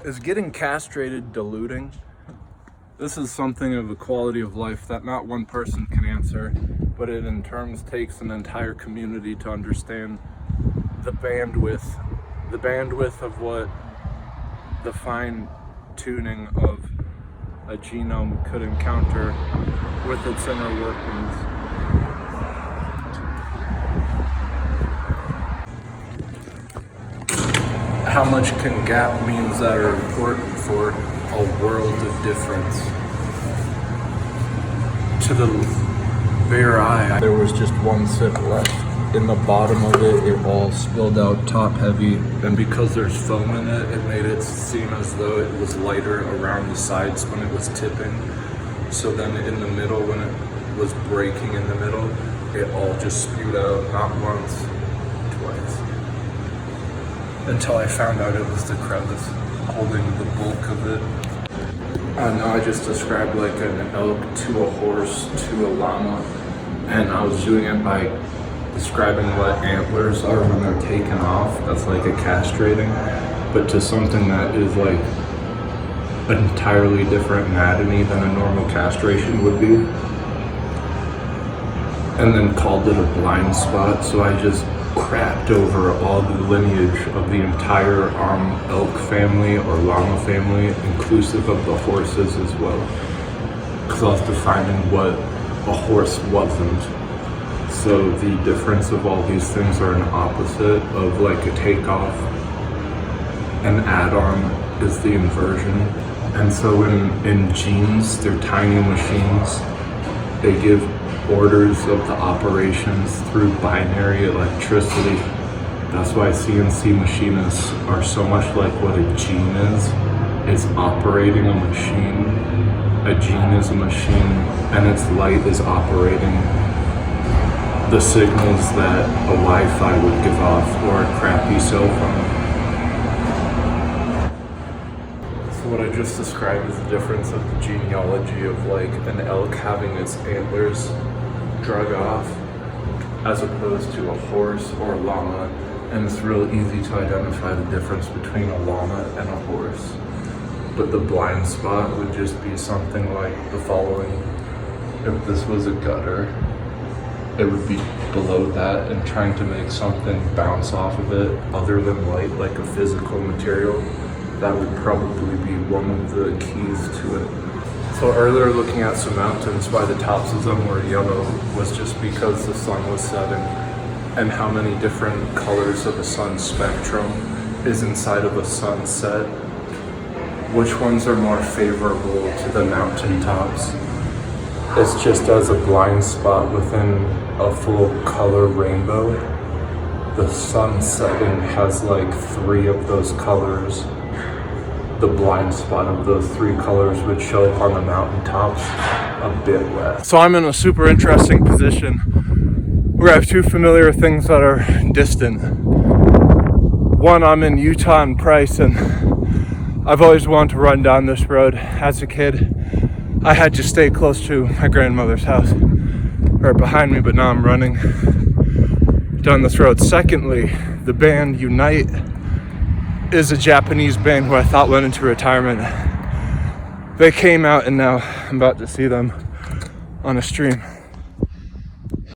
Is getting castrated diluting? This is something of a quality of life that not one person can answer, but it in terms takes an entire community to understand the bandwidth of what the fine tuning of a genome could encounter with its inner workings. How much can gap means that are important for a world of difference? To the bare eye, there was just one sip left. In the bottom of it, it all spilled out top heavy, and because there's foam in it, it made it seem as though it was lighter around the sides when it was tipping. So then in the middle, when it was breaking in the middle, it all just spewed out, not once, twice. Until I found out it was the crevice holding the bulk of it. No, I just described like an elk to a horse to a llama, and I was doing it by describing what antlers are when they're taken off. That's like a castrating, but to something that is like an entirely different anatomy than a normal castration would be. And then called it a blind spot, so I just crapped over all the lineage of the entire elk family or llama family, inclusive of the horses as well. Because I was defining what a horse wasn't. So the difference of all these things are an opposite of like a takeoff. An add-on is the inversion. And so in genes, they're tiny machines. They give orders of the operations through binary electricity. That's why CNC machinists are so much like what a gene is. It's operating a machine. A gene is a machine, and its light is operating the signals that a Wi-Fi would give off or a crappy cell phone. So what I just described is the difference of the genealogy of like an elk having its antlers drug off as opposed to a horse or a llama, and it's real easy to identify the difference between a llama and a horse. But the blind spot would just be something like the following. If this was a gutter, it would be below that, and trying to make something bounce off of it other than light, like a physical material, that would probably be one of the keys to it. So earlier, looking at some mountains, why the tops of them were yellow was just because the sun was setting, and how many different colors of a sun spectrum is inside of a sunset. Which ones are more favorable to the mountain tops? It's just as a blind spot within a full color rainbow. The sun setting has like 3 of those colors. The blind spot of those 3 colors would show up on the mountaintops a bit less. So I'm in a super interesting position where I have 2 familiar things that are distant. One, I'm in Utah and Price, and I've always wanted to run down this road. As a kid, I had to stay close to my grandmother's house, right behind me, but now I'm running down this road. Secondly, the band Unite is a Japanese band who I thought went into retirement. They came out, and now I'm about to see them on a stream.